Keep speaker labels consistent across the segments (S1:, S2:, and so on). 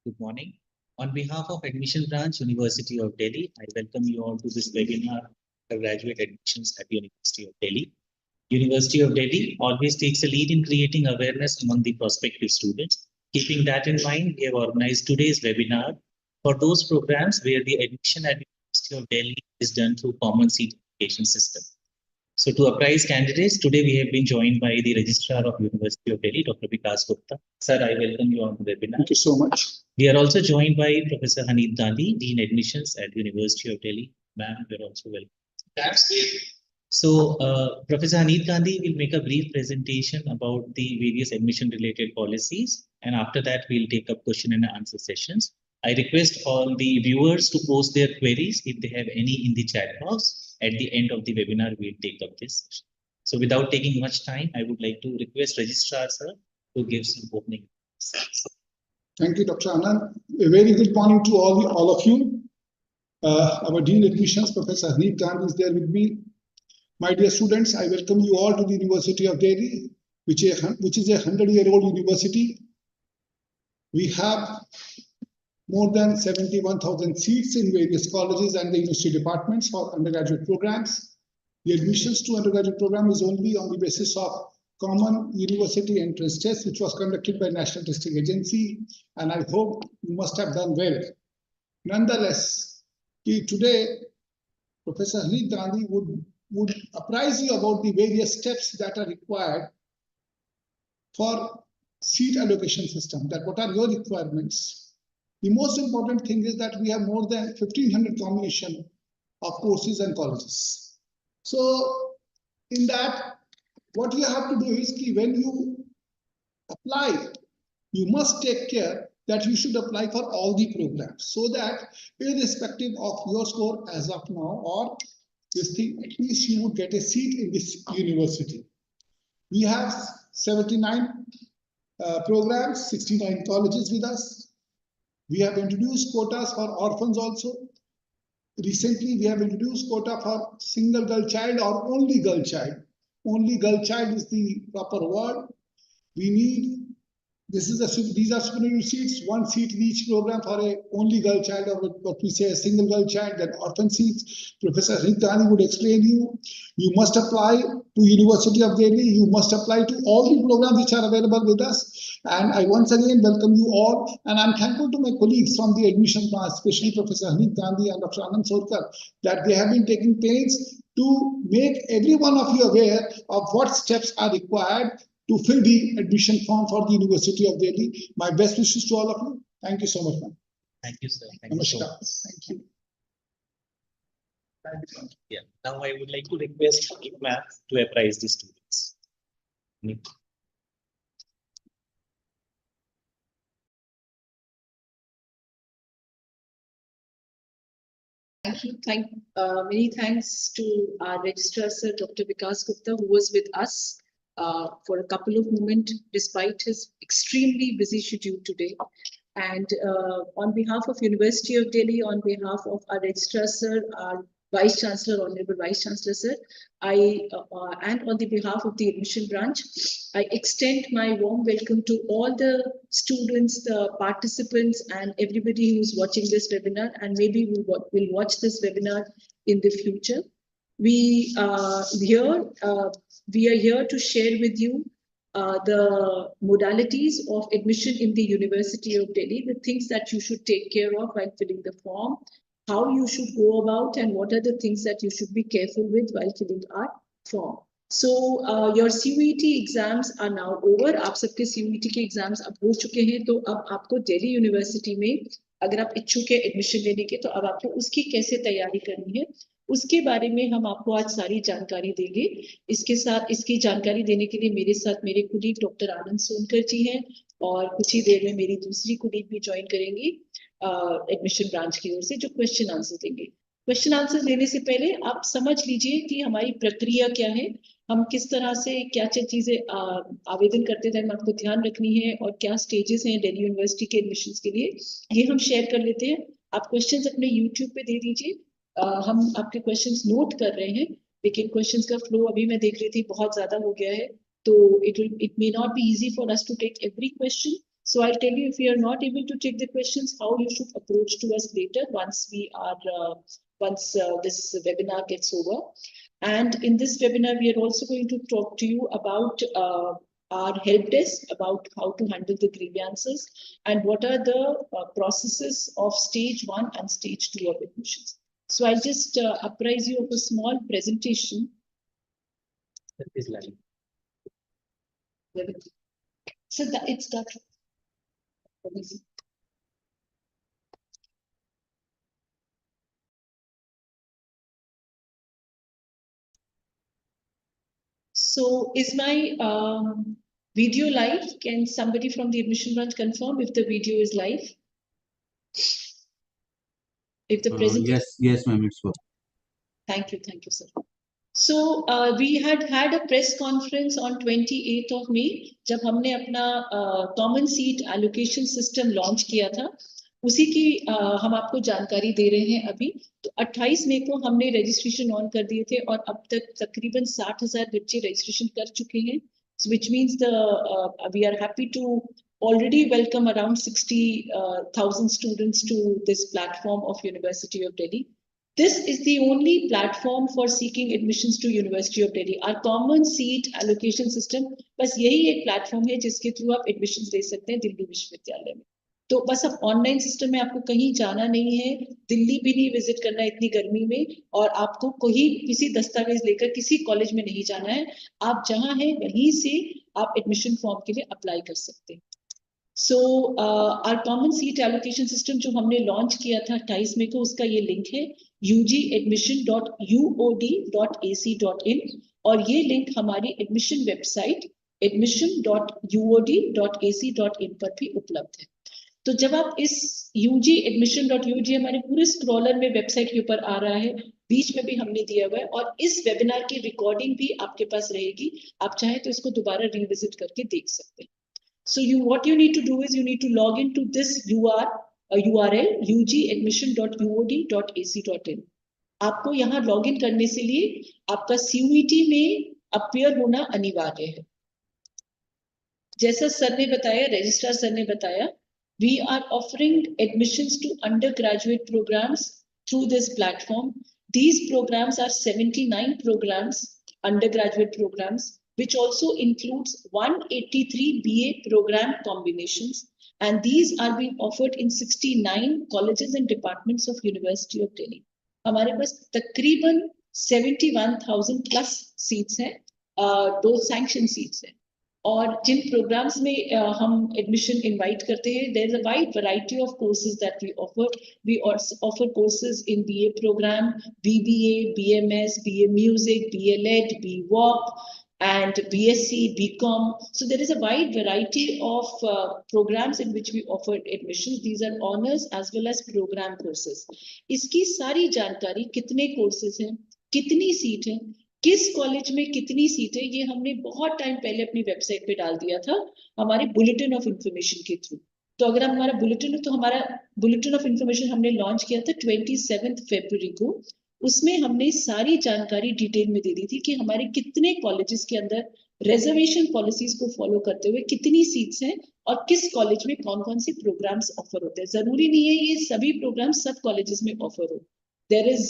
S1: Good morning. On behalf of Admission Branch, University of Delhi, I welcome you all to this webinar for graduate admissions at University of Delhi. University of Delhi always takes a lead in creating awareness among the prospective students. Keeping that in mind, we have organized today's webinar for those programs where the admission at University of Delhi is done through common seat application system. So to apprise candidates, today we have been joined by the Registrar of University of Delhi, Dr. Vikas Gupta. Sir, I welcome you on the webinar.
S2: Thank you so much.
S1: We are also joined by Professor Haneet Gandhi, Dean Admissions at University of Delhi. Ma'am, you're also welcome. That's it. So Professor Haneet Gandhi will make a brief presentation about the various admission-related policies, and after that we'll take up question and answer sessions. I request all the viewers to post their queries if they have any in the chat box. At the end of the webinar, we'll take up this session. So without taking much time, I would like to request Registrar Sir to give some opening.
S2: Thank you, Dr. Anand. A very good morning to all of you. Our Dean Admissions, Professor Haneet Gandhi, is there with me. My dear students, I welcome you all to the University of Delhi, which is a 100-year-old university. We have more than 71,000 seats in various colleges and the university departments for undergraduate programs. The admissions to undergraduate program is only on the basis of common university entrance test, which was conducted by National Testing Agency, and I hope you must have done well. Nonetheless, today, Professor Haneet Gandhi would apprise you about the various steps that are required for seat allocation system, that what are your requirements. The most important thing is that we have more than 1,500 combination of courses and colleges. So in that, what you have to do is when you apply, you must take care that you should apply for all the programs, so that irrespective of your score as of now or this thing, at least you would get a seat in this university. We have 79 programs, 69 colleges with us. We have introduced quotas for orphans also. Recently, we have introduced quota for single girl child or only girl child. Only girl child is the proper word. We need, these are supernumerary seats, one seat in each program for a only girl child, or what we say a single girl child, then orphan seats. Professor Haneet Gandhi would explain you must apply to University of Delhi, you must apply to all the programs which are available with us. And I once again welcome you all, and I'm thankful to my colleagues from the admission class, especially Professor Haneet Gandhi and Dr. Anand Sorkar, that they have been taking pains to make every one of you aware of what steps are required to fill the admission form for the University of Delhi. My best wishes to all of you. Thank you so much, ma'am.
S1: Thank you, sir.
S2: Thank you so much. Thank you.
S1: Yeah. Now I would like to request ma'am to apprise the students.
S3: Thank you. Many thanks to our Registrar Sir, Dr. Vikas Gupta, who was with us for a couple of moments, despite his extremely busy schedule today. And on behalf of University of Delhi, on behalf of our Registrar Sir, our Vice Chancellor, Honorable Vice Chancellor Sir, and on the behalf of the Admission Branch, I extend my warm welcome to all the students, the participants, and everybody who's watching this webinar, and maybe will watch this webinar in the future. We are here to share with you the modalities of admission in the University of Delhi, the things that you should take care of while filling the form, how you should go about, and what are the things that you should be careful with while filling our form. So your CUET exams are now over. आप सबके CUET के exams अब हो चुके हैं, तो अब आपको दिल्ली यूनिवर्सिटी में अगर आप इच्छुक है एडमिशन लेने के, तो अब आपको उसकी कैसे तैयारी करनी है, उसके बारे में हम आपको आज सारी जानकारी देंगे। इसके साथ इसकी जानकारी देने के लिए मेरे साथ मेरे कुलीग डॉक्टर आनंद सोनकर जी हैं, और कुछ ही देर में मेरी दूसरी कुलीग भी ज्वाइन करेंगी एडमिशन ब्रांच की ओर से, जो क्वेश्चन आंसर देंगे। क्वेश्चन आंसर देने से पहले आप समझ लीजिए कि हमारी प्रक्रिया क्या है, हम किस तरह से क्या चीजें आवेदन करते टाइम आपको ध्यान रखनी है, और क्या स्टेजेस हैं दिल्ली यूनिवर्सिटी के एडमिशंस के लिए, ये हम शेयर कर लेते हैं। आप क्वेश्चंस अपने यूट्यूब पे दे दीजिए, हम आपके क्वेश्चंस नोट कर रहे हैं, लेकिन क्वेश्चंस का फ्लो अभी मैं देख रही थी बहुत ज्यादा हो गया है, तो it may not be easy for us to take every question. So I'll tell you, if you are not able to take the questions, how you should approach to us later once we are this webinar gets over. And in this webinar, we are also going to talk to you about our help desk, about how to handle the grievances and what are the processes of stage 1 and stage 2 of admissions. So I'll just apprise you of a small presentation.
S1: That is live.
S3: So it's that. So is my video live? Can somebody from the admission branch confirm if the video is live? If the presentation.
S4: Yes, ma'am, it's work.
S3: Thank you, sir. So we had a press conference on 28th of May, जब हमने अपना common seat allocation system launch किया था, उसी की हम आपको जानकारी दे रहे हैं अभी. तो 28 मई को हमने registration on कर दिए थे और अब तक तकरीबन 60,000 बच्चे registration कर चुके हैं. So which means we are happy to already welcome around 60,000 students to this platform of University of Delhi. This is the only platform for seeking admissions to University of Delhi. Our common seat allocation system, बस यही एक platform है जिसके through आप admissions ले सकते हैं दिल्ली विश्वविद्यालय में. तो बस अब ऑनलाइन सिस्टम में आपको कहीं जाना नहीं है, दिल्ली भी नहीं विजिट करना है इतनी गर्मी में, और आपको कोई किसी दस्तावेज लेकर किसी कॉलेज में नहीं जाना है. आप जहां हैं वहीं से आप एडमिशन फॉर्म के लिए अप्लाई कर सकते हैं. So our common seat allocation system जो हमने लॉन्च किया था 28 मई को, उसका ये लिंक है ugadmission.uod.ac.in, और ये लिंक हमारी एडमिशन वेबसाइट admission.uod.ac.in पर भी उपलब्ध है. तो जब आप इस admission.ug हमारे पूरे स्क्रॉलर में वेबसाइट के ऊपर आ रहा है, बीच में भी हमने दिया हुआ है, और इस वेबिनार की रिकॉर्डिंग भी आपके पास रहेगी. आप चाहे तो इसको दोबारा रिविजिट करके देख सकते हैं. So what you need to do is you need to log into this URL ugadmission.uod.ac.in. आपको यहाँ लॉगिन करने से लिए आपका CUET में अपीयर होना अनिवार्य है. जैसा सर ने बताया, रजिस्ट्रार सर ने बताया, we are offering admissions to undergraduate programs through this platform. These programs are 79 programs, undergraduate programs, which also includes 183 BA program combinations, and these are being offered in 69 colleges and departments of University of Delhi. हमारे पास तकरीबन 71,000 plus seats हैं, दो sanction seats हैं, और जिन programs में हम admission invite करते हैं, there is a wide variety of courses that we offer. We also offer courses in BA program, BBA, BMS, BA Music, BA Led, BWalk, and BSc, BCom. So there is a wide variety of programs in which we offer admissions. These are honors as well as program courses. इसकी सारी जानकारी, कितने courses हैं, कितनी seat है, किस college में कितनी सीट है, ये हमने बहुत टाइम पहले अपनी वेबसाइट पे डाल दिया था हमारे बुलेटिन ऑफ इंफॉर्मेशन के थ्रू. तो अगर हमारा बुलेटिन है, तो हमारा बुलेटिन ऑफ इंफॉर्मेशन हमने लॉन्च किया था 27 फरवरी को. उसमें हमने सारी जानकारी डिटेल में दे दी थी कि हमारे कितने कॉलेजेस के अंदर रिजर्वेशन पॉलिसीज को फॉलो करते हुए कितनी सीट्स हैं और किस कॉलेज में कौन कौन से प्रोग्राम्स ऑफर होते हैं. जरूरी नहीं है ये सभी प्रोग्राम्स सब कॉलेजेस में ऑफर हो. There is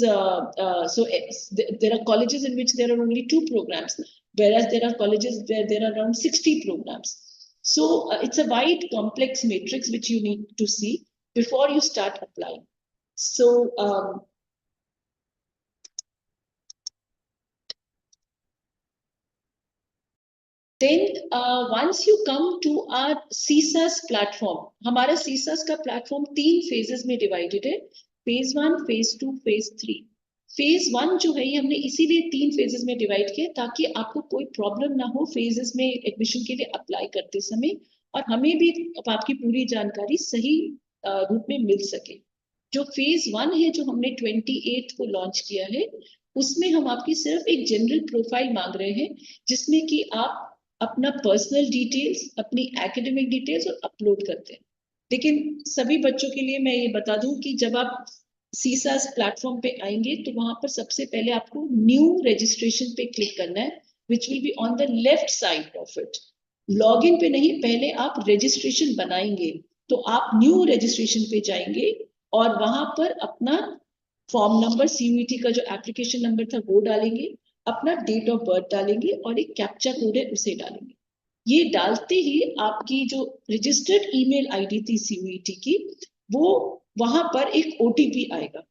S3: there are colleges in which there are only 2 programs, whereas there are colleges where there are around 60 programs. So it's a wide complex matrix which you need to see before you start applying. So then once you come to our CSAS platform, हमारा CSAS का platform 3 phases में divided है. Phase 1, Phase 2, Phase 3. Phase 1 जो है ये हमने इसीलिए 3 phases में divide किया ताकि आपको कोई problem ना हो phases में admission के लिए apply करते समय, और हमें भी आपकी पूरी जानकारी सही रूप में मिल सके. जो Phase 1 है जो हमने 28 को launch किया है, उसमें हम आपकी सिर्फ एक general profile मांग रहे हैं जिसमें कि आप अपना पर्सनल डिटेल्स, अपनी एकेडमिक डिटेल्स और अपलोड करते हैं. लेकिन सभी बच्चों के लिए मैं ये बता दूं कि जब आप CSAS प्लेटफॉर्म पे आएंगे तो वहां पर सबसे पहले आपको न्यू रजिस्ट्रेशन पे क्लिक करना है, which will be on the left side of it. Login पे नहीं, पहले आप रजिस्ट्रेशन बनाएंगे तो आप न्यू रजिस्ट्रेशन पे जाएंगे और वहां पर अपना फॉर्म नंबर, CUET का जो एप्लीकेशन नंबर था वो डालेंगे, अपना डेट ऑफ बर्थ डालेंगे और एक कैप्चा कोड है उसे डालेंगे। ये डालते ही आपकी जो रजिस्टर्ड ईमेल आईडी थी CUET की, वो वहां पर एक OTP आएगा।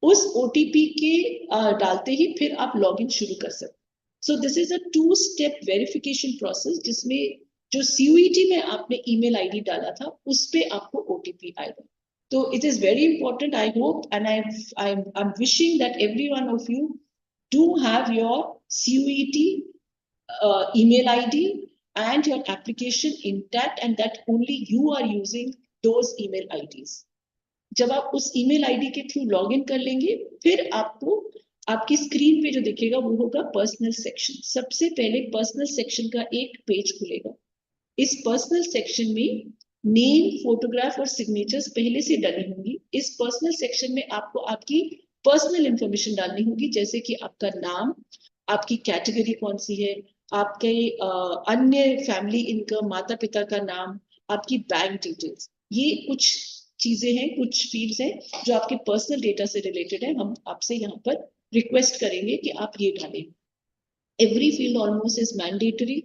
S3: उस OTP के डालते ही फिर आप लॉगिन शुरू कर सकते। So this is a two step verification process जिसमें जो CUET में आपने ईमेल आईडी डाला था उस पे आपको OTP आएगा। तो it is very important. I hope and I'm wishing that every one of you do have your CUET email ID and your application intact, and that only you are using those email IDs. जब आप उस email ID के through login कर लेंगे, फिर आपको आपकी screen पे जो दिखेगा वो होगा पर्सनल सेक्शन। सबसे पहले पर्सनल सेक्शन का एक पेज खुलेगा। इस पर्सनल सेक्शन में नेम, फोटोग्राफ और सिग्नेचर्स पहले से डली होंगी। इस पर्सनल सेक्शन में आपको आपकी पर्सनल इंफॉर्मेशन डालनी होगी, जैसे कि आपका नाम, आपकी कैटेगरी कौन सी है, आपके अन्य फैमिली इनकम, माता पिता का नाम, आपकी बैंक डिटेल्स। ये कुछ चीजें हैं, कुछ फील्ड्स हैं जो आपके पर्सनल डेटा से रिलेटेड है। हम आपसे यहाँ पर रिक्वेस्ट करेंगे कि आप ये डालें। Every field almost is mandatory.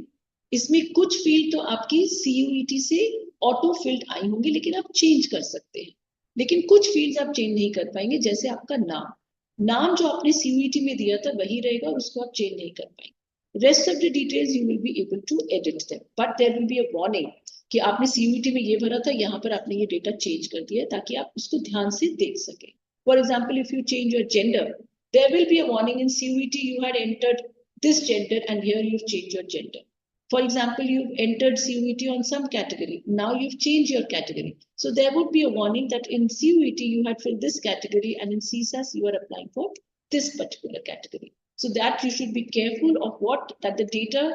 S3: इसमें कुछ फील्ड तो आपकी CUET से ऑटो फिल्ड आई होंगी, लेकिन आप चेंज कर सकते हैं। लेकिन कुछ फील्ड्स आप चेंज नहीं कर पाएंगे, जैसे आपका नाम जो आपने CUET में दिया था वही रहेगा, उसको आप चेंज नहीं कर पाएंगे। Rest of the details you will be able to edit them, but there will be a warning कि आपने CUET में ये भरा था, यहाँ पर आपने ये डेटा चेंज कर दिया, ताकि आप उसको ध्यान से देख सकें। For example, if you change your gender, there will be a warning in CUET you had entered this gender and here you've changed your gender. For example, you've entered CUET on some category, now you've changed your category. So there would be a warning that in CUET you had filled this category and in CSAS you are applying for this particular category. So that you should be careful of that the data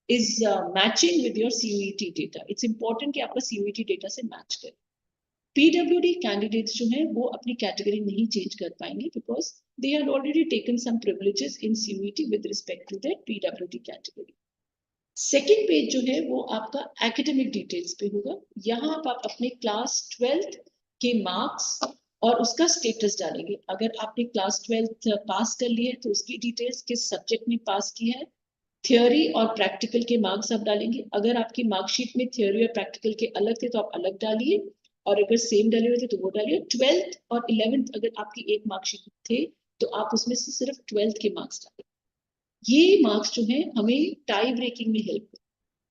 S3: is matching with your CUET data. It's important कि आपका CUET data से match करे। PWD candidates जो हैं वो अपनी category नहीं change कर पाएंगे, because they had already taken some privileges in CUET with respect to that PWD category. Second page जो है वो आपका एकेडमिक डिटेल्स पे होगा। यहाँ आप अपने क्लास 12th के मार्क्स और उसका स्टेटस डालेंगे। अगर आपने क्लास 12th पास कर ली है तो उसकी डिटेल्स, किस सब्जेक्ट में पास की है, थियोरी और प्रैक्टिकल के मार्क्स आप डालेंगे। अगर आपकी मार्कशीट में थियोरी और प्रैक्टिकल के अलग थे तो आप अलग डालिए, और अगर सेम डाले हुए थे तो वो डालिए। 12th और 11th अगर आपकी एक मार्कशीट थे तो आप उसमें से सिर्फ 12th के मार्क्स डालें। ये मार्क्स जो है हमें टाई ब्रेकिंग में हेल्प करें,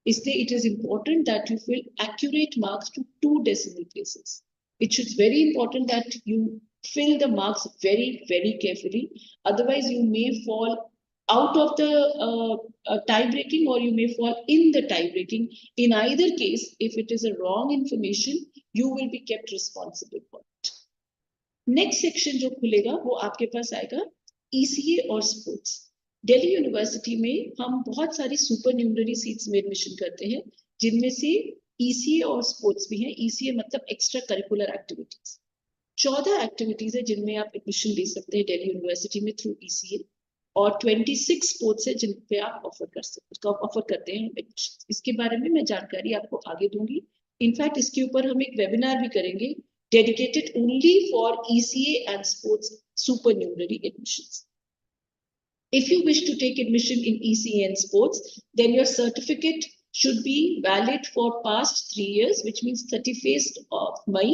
S3: इसलिए it is important that you fill accurate marks to 2 decimal places. It is very important that you fill the marks very, very carefully. Otherwise, you may fall out of the tie breaking, or you may fall in the tie breaking. In either case, if it is a wrong information, you will be kept responsible for it. Next section जो खुलेगा वो आपके पास आएगा ECA और sports. Delhi university में हम बहुत सारी सुपर न्यूमररी सीट्स में एडमिशन करते हैं, जिनमें से ECA और स्पोर्ट्स भी हैं। ECA मतलब एक्स्ट्रा करिकुलर एक्टिविटीज। 14 एक्टिविटीज है जिनमें आप एडमिशन ले सकते हैं दिल्ली यूनिवर्सिटी में थ्रू ECA, और 26 स्पोर्ट्स है जिन पे आप ऑफर करते हैं एडमिशन। इसके बारे में मैं जानकारी आपको आगे दूंगी। इनफैक्ट इसके ऊपर हम एक वेबिनार भी करेंगे dedicated only for ECA and sports supernumerary admissions. If you wish to take admission in ECA and sports, then your certificate should be valid for past 3 years, which means 31st of May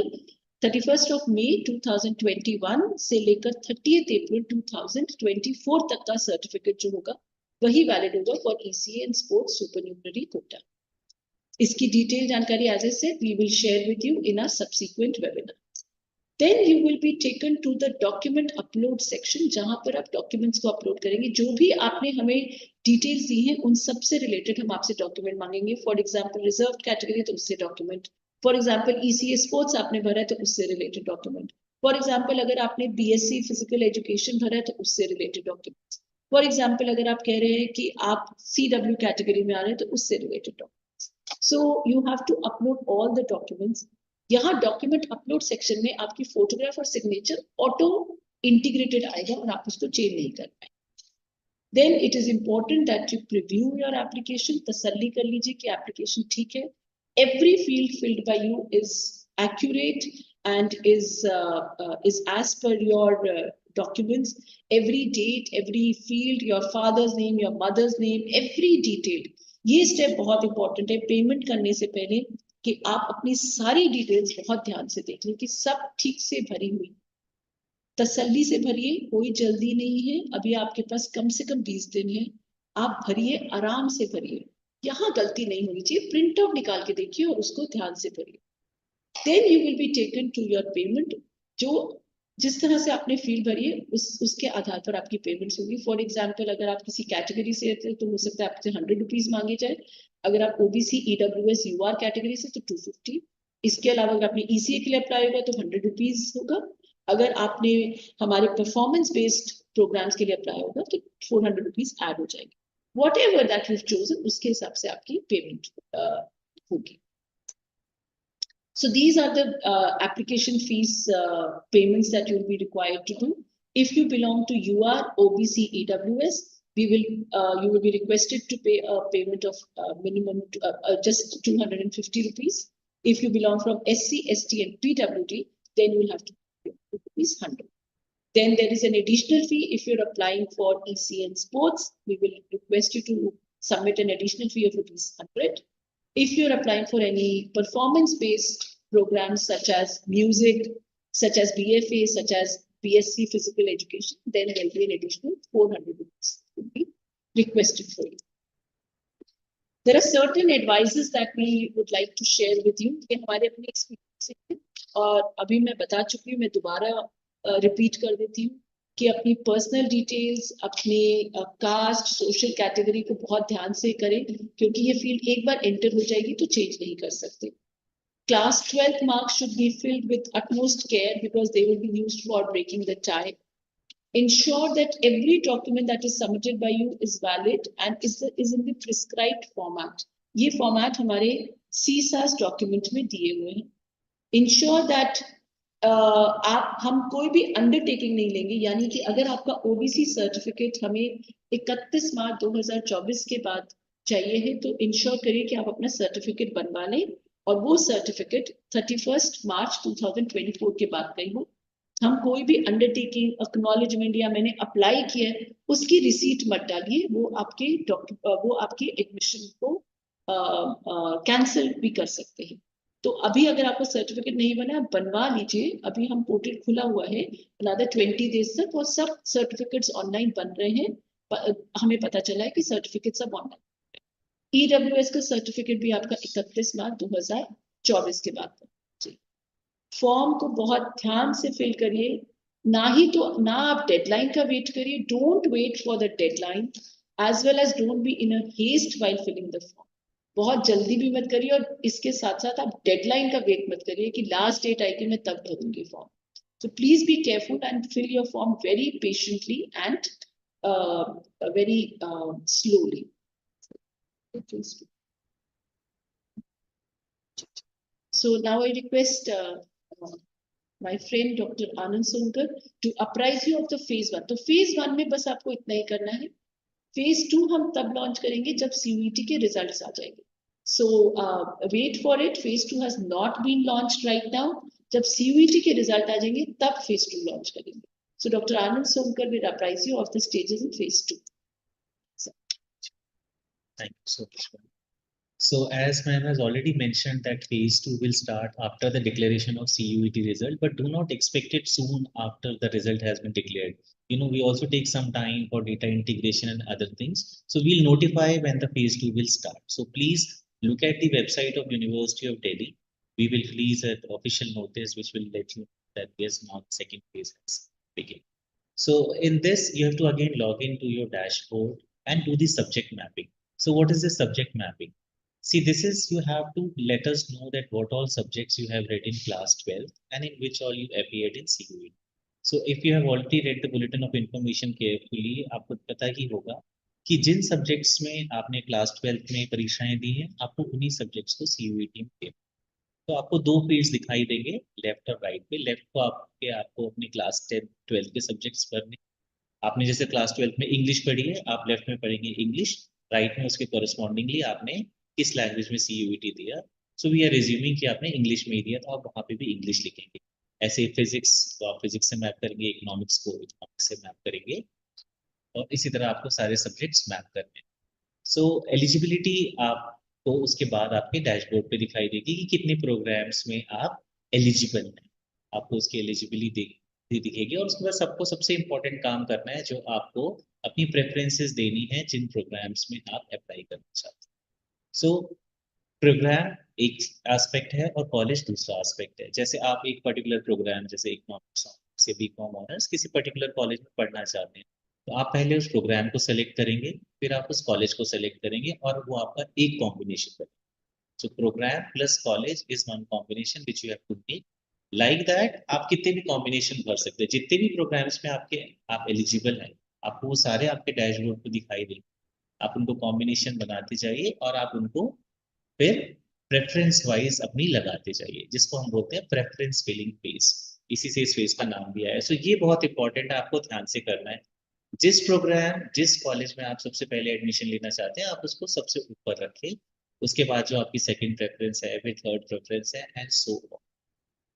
S3: 2021 से लेकर 30th April 2024 तक का certificate जो होगा वही valid होगा for ECA and sports supernumerary quota. इसकी detail जानकारी as I said we will share with you in our subsequent webinar. Then you will be taken to the document upload section, जहां पर आप documents को upload करेंगे। जो भी आपने हमें डिटेल्स दी हैं उन सब से रिलेटेड हम आपसे डॉक्यूमेंट मांगेंगे। फॉर एग्जांपल रिजर्व कैटेगरी तो उससे document, for example ECA sports आपने भरा है तो उससे रिलेटेड डॉक्यूमेंट, फॉर एग्जांपल अगर आपने BSc फिजिकल एजुकेशन भरा है तो उससे रिलेटेड डॉक्यूमेंट्स, फॉर एग्जांपल अगर आप कह रहे हैं कि आप CW कैटेगरी में आ रहे हैं तो उससे related documents. So you have to upload all the documents. यहाँ डॉक्यूमेंट अपलोड सेक्शन में आपकी फोटोग्राफ और सिग्नेचर ऑटो इंटीग्रेटेड आएगा और आप उसको चेंज नहीं कर पाएंगे। Then it is important that you preview your application. तसल्ली कर लीजिए कि application ठीक है. Every field filled by you is accurate and is as per your documents. Every date, every field, your father's name, your mother's name, every detail. ये step बहुत important है. Payment करने से पहले कि आप अपनी सारी details बहुत ध्यान से देख लें कि सब ठीक से भरी हुई. तसल्ली से भरिए, कोई जल्दी नहीं है. अभी आपके पास कम से कम 20 दिन है. आप भरिए, आराम से भरिए. यहाँ गलती नहीं होनी चाहिए. प्रिंट आउट निकाल के देखिए और उसको ध्यान से भरिए. Then you will be taken to your payment. जो जिस तरह से आपने फील्ड भरी है उसके आधार पर आपकी पेमेंट्स होगी. फॉर एग्जांपल अगर आप किसी कैटेगरी से हैं तो हो सकता है आपसे 100 रुपीज मांगे जाए. अगर आप ओबीसी ईडब्ल्यूएस यूआर कैटेगरी से तो 250. इसके अलावा अगर आपने ईसीए के लिए अप्लाई होगा तो 100 रुपीज होगा. अगर आपने हमारे परफॉर्मेंस बेस्ड प्रोग्राम्स के लिए अप्लाई होगा तो 400 रुपीज ऐड हो जाएगी. What ever that you chosen उसके हिसाब से आपकी पेमेंट होगी. So these are the application fees payments that you will be required to do. If you belong to UR, OBC, EWS, you will be requested to pay a payment of minimum just 250 rupees. If you belong from SC, ST, and PWD, then you will have to pay rupees 100. Then there is an additional fee if you're applying for EC and sports. We will request you to submit an additional fee of rupees 100. If you're applying for any performance-based programs such as music, such as BFA, such as BSc Physical Education, then there will be an additional 400 rupees to be requested for you. There are certain advices that we would like to share with you. कि हमारे अपने experience हैं और अभी मैं बता चुकी हूँ, मैं दोबारा repeat कर देती हूँ कि अपनी पर्सनल डिटेल्स, अपने कास्ट, सोशल कैटेगरी को बहुत ध्यान से करें क्योंकि ये फील्ड एक बार एंटर हो जाएगी तो चेंज नहीं कर सकते. Class 12 marks should be filled with utmost care because they will be used for breaking the tie. Ensure that every document that is submitted by you is valid and is in the prescribed format. ये format हमारे CSAS document में दिए हुए हैं. Ensure that हम कोई भी undertaking नहीं लेंगे. यानी कि अगर आपका ओबीसी सर्टिफिकेट हमें 31 मार्च 2024 के बाद चाहिए है तो इंश्योर करिए कि आप अपना सर्टिफिकेट बनवा लें और वो सर्टिफिकेट 31 मार्च 2024 के बाद का ही हो. हम कोई भी अंडरटेकिंग, एक्नॉलेजमेंट या मैंने अप्लाई किया है उसकी रिसीट मत डालिए. वो आपके एडमिशन को कैंसिल भी कर सकते हैं. तो अभी अगर आपको सर्टिफिकेट नहीं बना आप बनवा लीजिए. अभी हम पोर्टल खुला हुआ है another 20 days तक और सब सर्टिफिकेट्स ऑनलाइन बन रहे हैं. हमें पता चला है कि सर्टिफिकेट सब ऑनलाइन. ईडब्ल्यूएस का सर्टिफिकेट भी आपका 31 मार्च 2024 के बाद. फॉर्म को बहुत ध्यान से फिल करिए. ना आप डेडलाइन का वेट करिए. Don't wait for the deadline as well as don't be in a haste while filling the form. बहुत जल्दी भी मत करिए और इसके साथ साथ आप डेडलाइन का वेट मत करिए कि लास्ट डेट आएगी मैं तब भरूंगी form. So please be careful and fill your form very patiently and very slowly. So now I request my friend Dr. Anand Sonkar to apprise you of the phase 1. तो phase 1 में बस आपको इतना ही करना है. phase 2 हम तब launch करेंगे जब CUET के रिजल्ट्स आ जाएंगे. So wait for it. phase 2 has not been launched right now. जब CUET के रिजल्ट आ जाएंगे तब phase 2 लॉन्च करेंगे. So Dr. Anand Sonkar will apprise you of the stages in phase 2.
S1: Thank you so much. So as ma'am has already mentioned that phase 2 will start after the declaration of CUET result, but do not expect it soon after the result has been declared. We also take some time for data integration and other things. So we'll notify when the phase 2 will start. So please look at the website of University of Delhi. We will release an official notice which will let you know that yes, now the second phase has begun. So in this, you have to again log into your dashboard and do the subject mapping. So what is the subject mapping? See, this is you have to let us know that what all subjects you have read in class 12 and in which all you appeared in CUET. So if you have already read the bulletin of information carefully, आपको पता ही होगा कि जिन subjects में आपने class 12 में परीक्षाएं दी हैं आपको उन्हीं सब्जेक्ट्स को CUET में देना. तो आपको दो फील्ड्स दिखाई देंगे लेफ्ट और राइट पे. लेफ्ट को आपको अपने क्लास 10 12 के सब्जेक्ट्स भरने आपने जैसे क्लास 12 में इंग्लिश पढ़ी है, आप लेफ्ट में पढ़ेंगे इंग्लिश, राइट में उसके कोरस्पॉन्डिंगली आपने किस लैंग्वेज में CUET दिया, सो वी आर रिज्यूमिंग कि आपने इंग्लिश में ही दिया, तो आप वहाँ पे भी इंग्लिश लिखेंगे। ऐसे फिजिक्स तो आप फिजिक्स से मैप करेंगे, इकोनॉमिक्स को इकोनॉमिक्स से मैप करेंगे, और इसी तरह आपको सारे सब्जेक्ट्स मैप करने हैं। सो एलिजिबिलिटी आपको उसके बाद आपके डैशबोर्ड पे दिखाई देगी कि कितने प्रोग्राम्स में आप एलिजिबल हैं, आपको उसकी एलिजिबिलिटी दिखेगी। और उसके बाद सबको सबसे इम्पोर्टेंट काम करना है, जो आपको अपनी प्रेफरेंसेस देनी है जिन प्रोग्राम्स में आप अप्लाई करना चाहते हैं। सो प्रोग्राम एक एस्पेक्ट है और कॉलेज दूसरा एस्पेक्ट है। जैसे आप एक पर्टिकुलर प्रोग्राम जैसे इकोनॉमिक्स से BCom ऑनर्स किसी पर्टिकुलर कॉलेज में पढ़ना चाहते हैं, तो आप पहले उस प्रोग्राम को सेलेक्ट करेंगे, फिर आप उस कॉलेज को सेलेक्ट करेंगे, और वो आपका एक कॉम्बिनेशन बनेगा। So program plus college is one combination which you have to make. Like that आप कितने भी कॉम्बिनेशन भर सकते हैं, जितने भी प्रोग्राम्स में आप एलिजिबल हैं, आपको वो सारे आपके डैशबोर्ड पे दिखाई देंगे। आप उनको कॉम्बिनेशन बनाते जाइए और आप उनको फिर प्रेफरेंस वाइज अपनी लगाते जाइए, जिसको हम बोलते हैं प्रेफरेंस फिलिंग फेज। इसी से इस फेज का नाम भी आया है। सो ये बहुत इंपॉर्टेंट है, आपको ध्यान से करना है। जिस प्रोग्राम जिस कॉलेज में आप सबसे पहले एडमिशन लेना चाहते हैं, आप उसको सबसे ऊपर रखें। उसके बाद जो आपकी सेकंड प्रेफरेंस है, फिर थर्ड प्रेफरेंस है, एंड सो ऑन।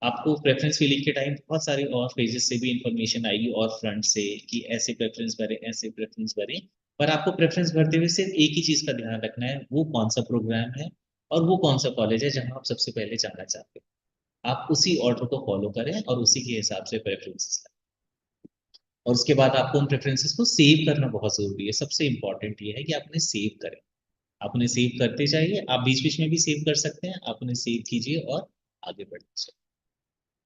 S1: आपको प्रेफरेंस फिलिंग के टाइम बहुत सारी और पेजेस से भी इंफॉर्मेशन आएगी, और फ्रंट से कि ऐसे प्रेफरेंस भरे, ऐसे प्रेफरेंस भरे। पर आपको प्रेफरेंस भरते हुए सिर्फ एक ही चीज का ध्यान रखना है, वो कौन सा प्रोग्राम है और वो कौन सा कॉलेज है जहां आप सबसे पहले जाना चाहते हैं। आप उसी ऑर्डर को फॉलो करें और उसी के हिसाब से प्रेफरेंसेस लगाएं। और उसके बाद आपको उन प्रेफरेंसेस को सेव करना बहुत जरूरी है। सबसे इंपॉर्टेंट ये है कि आप उन्हें सेव करें। आप उन्हें सेव करते जाइए, आप बीच बीच में भी सेव कर सकते हैं, आप उन्हें सेव कीजिए और आगे बढ़ते जाइए।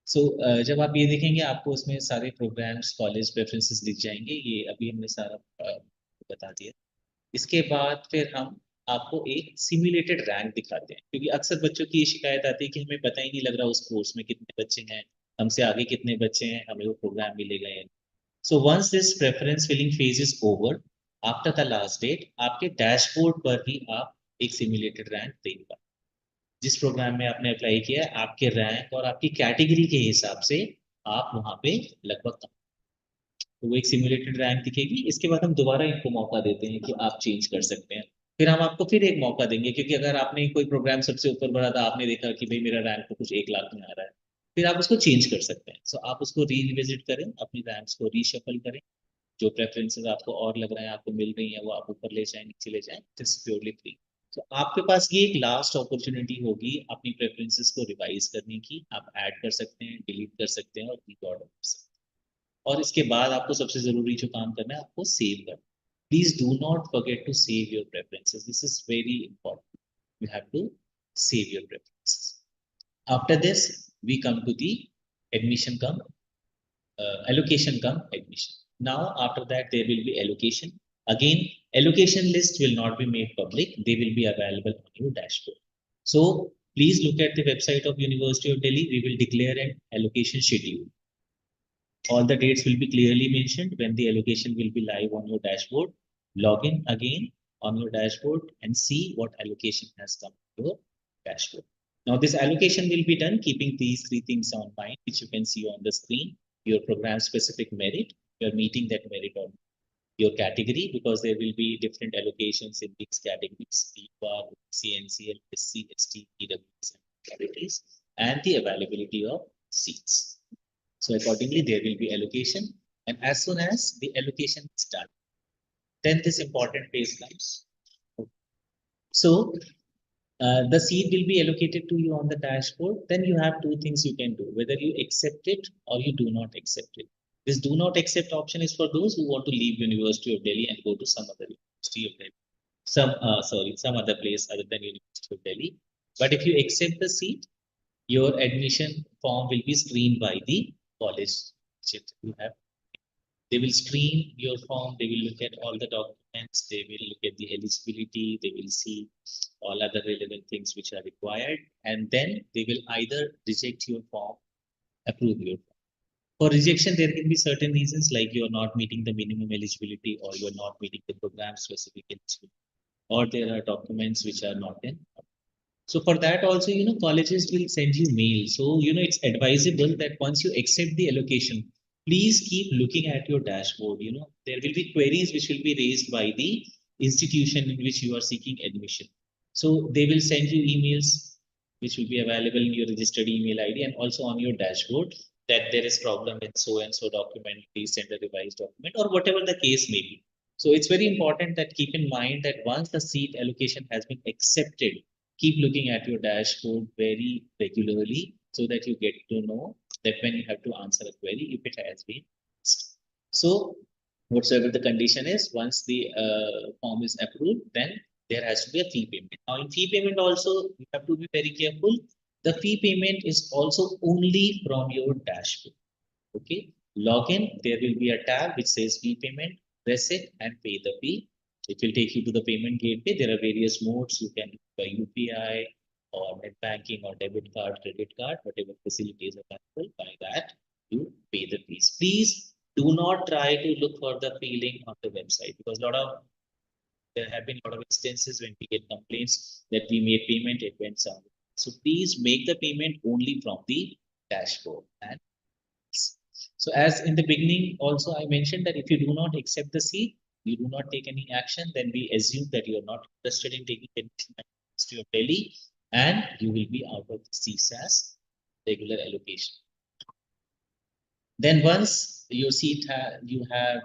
S1: सो जब आप ये देखेंगे, आपको उसमें सारे प्रोग्राम्स कॉलेज प्रेफरेंसेस दिख जाएंगे। ये अभी हमने सारा बता दिया। इसके बाद फिर हम आपको एक सिम्युलेटेड रैंक दिखाते हैं, क्योंकि अक्सर बच्चों की ये शिकायत आती है कि हमें पता ही नहीं लग रहा उस कोर्स में कितने बच्चे हैं, हमसे आगे कितने बच्चे हैं, हमें वो प्रोग्राम मिलेगा या नहीं। So once this preference filling phase is over, after the last date, आपके डैशबोर्ड पर ही आप एक सिम्युलेटेड रैंक देख पाए। जिस प्रोग्राम में आपने अप्लाई किया है, आपके रैंक और आपकी कैटेगरी के हिसाब से आप वहां पे लगभग, तो वो एक सिमुलेटेड रैंक दिखेगी। इसके बाद हम दोबारा इनको मौका देते हैं कि आप चेंज कर सकते हैं। फिर हम आपको फिर एक मौका देंगे, क्योंकि अगर आपने कोई प्रोग्राम सबसे ऊपर बढ़ा था, आपने देखा कि भाई मेरा रैंक तो कुछ 1 लाख में आ रहा है, फिर आप उसको चेंज कर सकते हैं। सो आप उसको रीविजिट करें, अपनी रैंक्स को रीशफल करें, जो प्रेफरेंसेस आपको और लग रहा है आपको मिल रही है, वो आप ऊपर ले जाएं, नीचे ले जाएं, इट्स प्योरली फ्री। तो आपके पास ये एक लास्ट अपॉर्चुनिटी होगी अपनी प्रेफरेंसेस को रिवाइज करने की। आप ऐड कर सकते हैं, डिलीट कर सकते हैं और रीऑर्डर कर सकते हैं। और इसके बाद आपको सबसे जरूरी जो काम करना है, आपको सेव करना। Please do not forget to save your preferences, this is very important. You have to save your preferences. After this we come to the admission come allocation come admission. Now after that there will be allocation. Again, allocation list will not be made public, they will be available on your dashboard. So please look at the website of University of Delhi. We will declare an allocation schedule. All the dates will be clearly mentioned when the allocation will be live on your dashboard. Log in again on your dashboard and see what allocation has come to your dashboard. Now this allocation will be done keeping these three things on mind, which you can see on the screen. Your program specific merit, you're meeting that merit on your category, because there will be different allocations in these categories: PWA, CNCL, SC, ST, EWs, and categories, and the availability of seats. So accordingly, there will be allocation, and as soon as the allocation is done, then this important phase comes. So the seat will be allocated to you on the dashboard. Then you have two things you can do, whether you accept it or you do not accept it. This do not accept option is for those who want to leave University of Delhi and go to some other University of Delhi, some other place other than University of Delhi. But if you accept the seat, your admission form will be screened by the college you have. They will screen your form, they will look at all the documents, they will look at the eligibility, they will see all other relevant things which are required, and then they will either reject your form, approve your form. For rejection, there can be certain reasons like you are not meeting the minimum eligibility, or you are not meeting the program specific eligibility, or there are documents which are not in. So for that also, colleges will send you mail. So, it's advisable that once you accept the allocation, please keep looking at your dashboard. There will be queries which will be raised by the institution in which you are seeking admission. So they will send you emails which will be available in your registered email ID and also on your dashboard that there is problem with so and so document, please send a revised document or whatever the case may be. So it's very important that keep in mind that once the seat allocation has been accepted, keep looking at your dashboard very regularly so that you get to know that when you have to answer a query, if it has been asked. So whatsoever the condition is, once the form is approved, then there has to be a fee payment. Now in fee payment also, you have to be very careful. The fee payment is also only from your dashboard. Okay, login, there will be a tab which says fee payment, press it and pay the fee. It will take you to the payment gateway. There are various modes. You can by UPI or net banking or debit card, credit card, whatever facility is available. By that, you pay the fees. Please do not try to look for the fee link on the website because there have been a lot of instances when we get complaints that we made payment, it went somewhere. So please make the payment only from the dashboard. And so as in the beginning, also I mentioned that if you do not accept the seat, you do not take any action, then we assume that you are not interested in taking admission at the University of Delhi and you will be out of the CSAS regular allocation. Then once your seat you have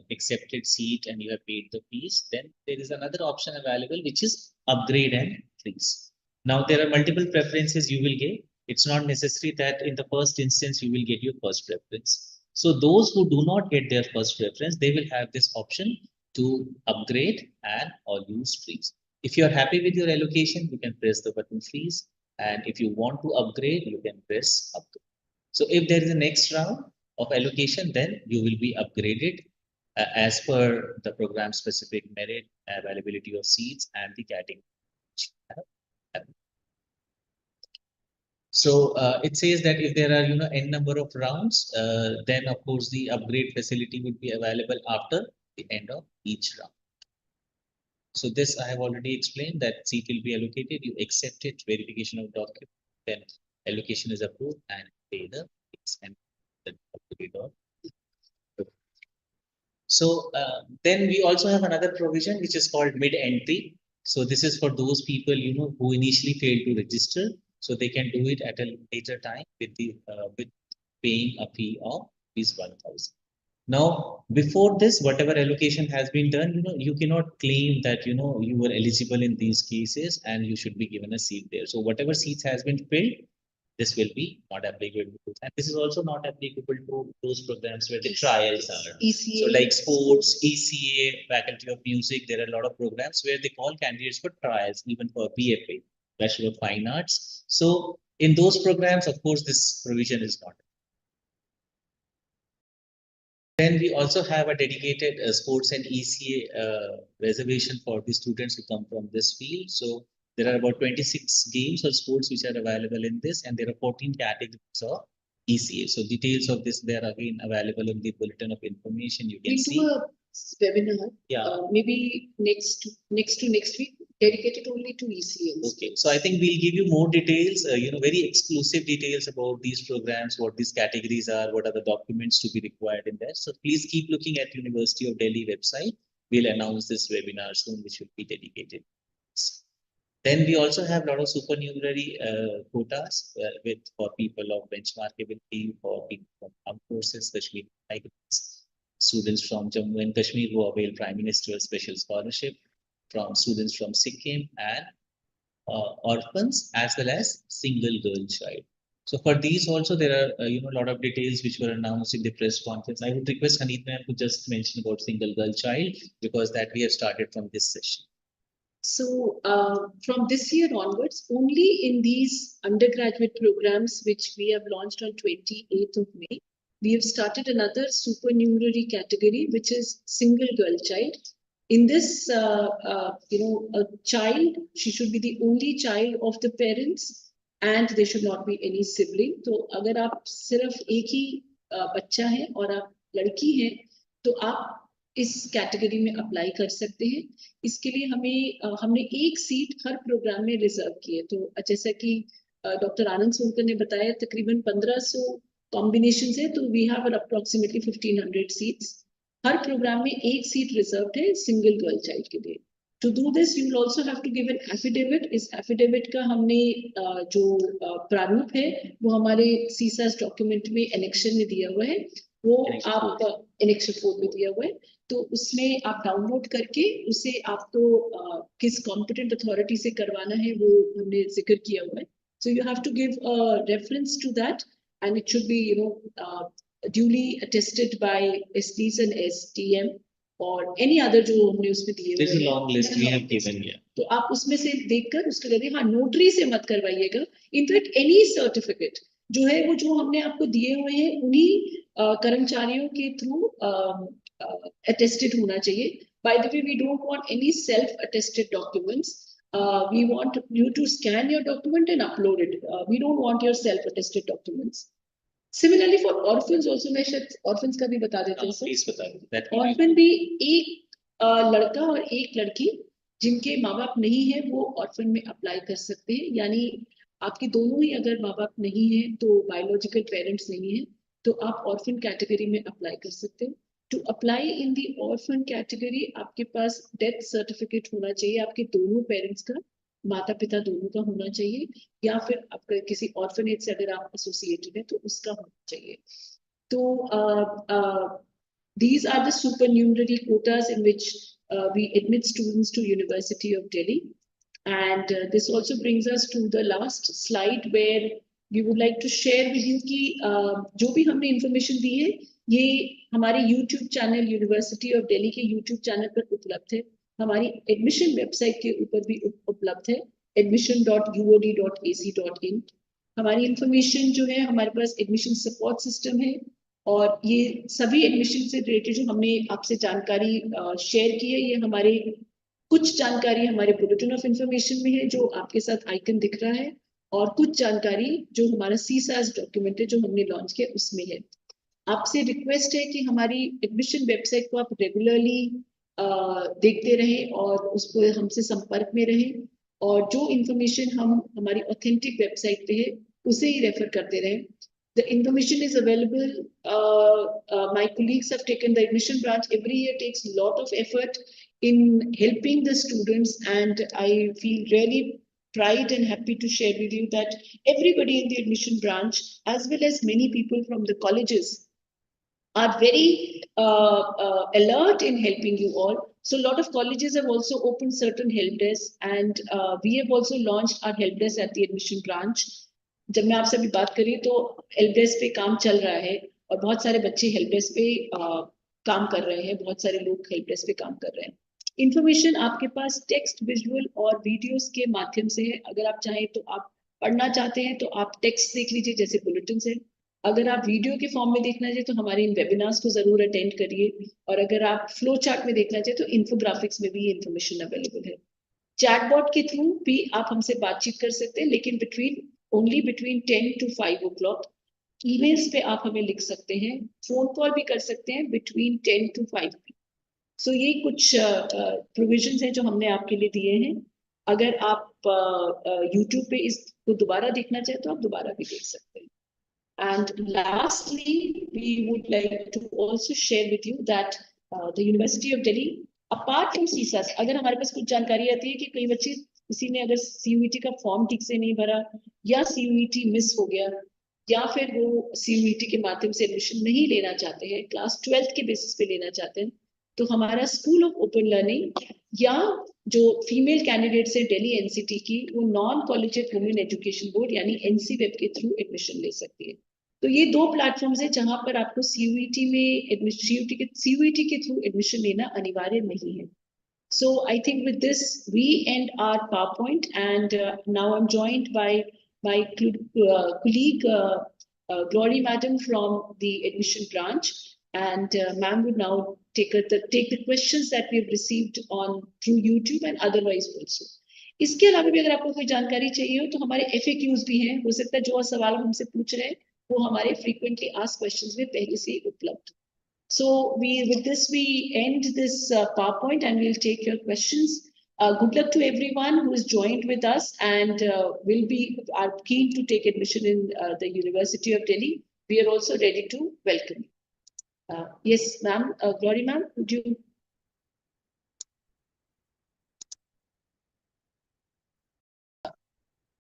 S1: accepted seat and you have paid the fees, then there is another option available which is upgrade and freeze. Now there are multiple preferences you will get. It's not necessary that in the first instance you will get your first preference. So those who do not get their first preference, they will have this option to upgrade and or use freeze. If you are happy with your allocation, you can press the button freeze. And if you want to upgrade, you can press upgrade. So if there is a next round of allocation, then you will be upgraded as per the program specific merit, availability of seats and the category. So it says that if there are n number of rounds, then of course the upgrade facility would be available after the end of each round. So this I have already explained that seat will be allocated. You accept it, verification of document, then allocation is approved and pay the fees and then upgrade or. So then we also have another provision which is called mid-entry. So this is for those people who initially failed to register, so they can do it at a later time with the with paying a fee of Rs 1,000. Now, before this, whatever allocation has been done, you cannot claim that you were eligible in these cases and you should be given a seat there. So whatever seats has been filled, this will be not applicable to. And this is also not applicable to those programs where the trials are.
S3: ECA.
S1: So like sports, ECA, Faculty of Music, there are a lot of programs where they call candidates for trials, even for BFA, Bachelor of Fine Arts. So in those programs, of course, this provision is not. Then we also have a dedicated sports and ECA reservation for the students who come from this field. So there are about 26 games or sports which are available in this, and there are 14 categories of ECA. So details of this, they are again available in the bulletin of information. You can see.
S3: We do a webinar.
S1: Yeah.
S3: Maybe next week, dedicated only to ECAs.
S1: Okay, so I think we'll give you more details, very exclusive details about these programs, what these categories are, what are the documents to be required in there. So please keep looking at University of Delhi website. We'll announce this webinar soon, which will be dedicated. Then we also have a lot of supernumerary quotas for people of benchmarkability, for people from armed forces, especially students from Jammu and Kashmir who avail Prime Minister's special scholarship, from students from Sikkim and orphans as well as single girl child. So for these also there are a lot of details which were announced in the press conference. I would request Haneet ma'am to just mention about single girl child because that we have started from this session.
S3: So from this year onwards, only in these undergraduate programs which we have launched on 28th of May, we have started another supernumerary category which is single girl child. In this, a child, she should be the only child of the parents and there should not be any sibling. So अगर आप सिर्फ एक ही बच्चा है और आप लड़की हैं, तो आप इस कैटेगरी में अप्लाई कर सकते हैं. इसके लिए हमने एक सीट हर प्रोग्राम में रिजर्व की है. तो जैसा कि डॉक्टर आनंद सोनकर ने बताया, तकरीबन 1500 कॉम्बिनेशन है, तो वी हैव अप्रोक्सीमेटली 1500 सीट्स. हर प्रोग्राम में एक सीट रिजर्व है सिंगल गर्ल चाइल्ड के लिए. To do this you will also have to give an affidavit. इस एफिडेविट का हमने जो प्रारूप है वो हमारे CSAS डॉक्यूमेंट में एनेक्शन में दिया हुआ है. वो आप एनेक्शन 4 में दिया हुआ है, तो उसमें आप डाउनलोड करके उसे आपको किस कॉम्पिटेंट अथॉरिटी से करवाना है वो हमने जिक्र किया हुआ है. So you have to give a reference to that, and it should be, duly attested by STs and STM or any other जो हमने उसमें दिए हुए हैं.
S1: There's a long list we have given here.
S3: तो आप उसमें से देखकर उसके लिए, हाँ, नोटरी से मत करवाइएगा. इनफैक्ट एनी सर्टिफिकेट जो है वो जो हमने आपको दिए हुए हैं उन्हीं कर्मचारियों के थ्रू अटेस्टेड होना चाहिए. By the way, we don't want any self-attested documents. We want you to scan your document and upload it. We don't want your self-attested documents. Similarly, for orphans also, मैं शायद orphans का भी बता देते हैं.
S1: Please बता दो.
S3: Orphan भी एक लड़का और एक लड़की जिनके माँ बाप नहीं है वो orphan में अप्लाई कर सकते हैं. यानी आपके दोनों ही अगर माँ बाप नहीं है, तो बायोलॉजिकल पेरेंट्स नहीं है, तो आप orphan कैटेगरी में अप्लाई कर सकते हैं. To apply in the orphan category, आपके पास डेथ सर्टिफिकेट होना चाहिए, आपके दोनों पेरेंट्स का, माता पिता दोनों का होना चाहिए, या फिर आपका किसी ऑर्फनेज से अगर आप एसोसिएटेड है तो उसका होना चाहिए. तो these are the supernumerary quotas in which we admit students to University of Delhi, and this also brings us to the last slide where we would like to share with you कि जो भी हमने information दी है ये हमारे YouTube channel university of Delhi के YouTube channel पर उपलब्ध है. हमारी एडमिशन वेबसाइट के ऊपर भी उपलब्ध है, admission.uod.ac.in. हमारी इंफॉर्मेशन जो है, हमारे पास एडमिशन सपोर्ट सिस्टम है, और ये सभी एडमिशन से रिलेटेड जो हमने आपसे जानकारी शेयर की है, ये हमारे कुछ जानकारी हमारे बुलेटिन ऑफ इंफॉर्मेशन में है जो आपके साथ आइकन दिख रहा है, और कुछ जानकारी जो हमारा CSAS डॉक्यूमेंट है जो हमने लॉन्च किया उसमें है. आपसे रिक्वेस्ट है कि हमारी एडमिशन वेबसाइट को आप रेगुलरली देखते रहें और उसको हमसे संपर्क में रहें, और जो इंफॉर्मेशन हम हमारी ऑथेंटिक वेबसाइट पे है उसे ही रेफर करते रहें. The information is available. My colleagues have taken, the admission branch every year takes a lot of effort in helping the students, and I feel really pride and happy to share with you that everybody in the admission branch, as well as many people from the colleges, are very alert in helping you all. So a lot of colleges have also opened certain help desks, and we have also launched our help desk at the admission branch. जब मैं आपसे अभी बात करी तो help desk पे काम चल रहा है, और बहुत सारे बच्चे हेल्प डेस्क पे काम कर रहे हैं, बहुत सारे लोग हेल्प डेस्क पे काम कर रहे हैं. इंफॉर्मेशन आपके पास टेक्स्ट, विजुअल और वीडियोस के माध्यम से है. अगर आप चाहें तो आप पढ़ना चाहते हैं तो आप टेक्स्ट देख लीजिए जैसे बुलेटिन है. अगर आप वीडियो के फॉर्म में देखना चाहिए तो हमारे इन वेबिनार्स को जरूर अटेंड करिए, और अगर आप फ्लो चार्ट में देखना चाहिए तो इन्फोग्राफिक्स में भी ये इन्फॉर्मेशन अवेलेबल है. चैटबॉट के थ्रू भी आप हमसे बातचीत कर सकते हैं, लेकिन only between 10 to 5 o'clock. Emails पे आप हमें लिख सकते हैं, फोन कॉल भी कर सकते हैं between 10 to 5. So ये कुछ प्रोविजंस हैं जो हमने आपके लिए दिए हैं. अगर आप YouTube पे इसको दोबारा देखना चाहें तो आप दोबारा भी देख सकते हैं. And lastly, we would like to also share with you that the University of Delhi, apart from CSAS, अगर हमारे पास कुछ जानकारी आती है कि कई बच्चे, किसी ने अगर CUET का फॉर्म ठीक से नहीं भरा, या CUET मिस हो गया, या फिर वो CUET के माध्यम से एडमिशन नहीं लेना चाहते हैं, क्लास 12th के बेसिस पे लेना चाहते हैं, तो हमारा स्कूल ऑफ ओपन लर्निंग या जो फीमेल कैंडिडेट्स है दिल्ली NCT की, वो non collegiate women education board यानी NCWEB के थ्रू एडमिशन ले सकती है. तो ये दो प्लेटफॉर्म्स है जहां पर आपको CUET के थ्रू एडमिशन लेना अनिवार्य नहीं है. So I think with this we end our PowerPoint, and now I'm joined by my colleague Glory Madam from the admission branch, and ma'am would now take the questions that we have received on through YouTube and otherwise also. इसके अलावा भी अगर आपको कोई जानकारी चाहिए हो तो हमारे FAQs भी हैं, हो सकता है जो सवाल हमसे पूछ रहे हैं वो हमारे frequently asked questions में पहले से ही उपलब्ध. So with this we end this PowerPoint, and we'll take your questions. Good luck to everyone who is joined with us and are keen to take admission in the University of Delhi. we are also ready to welcome you. Yes, ma'am. Glory, ma'am, would you?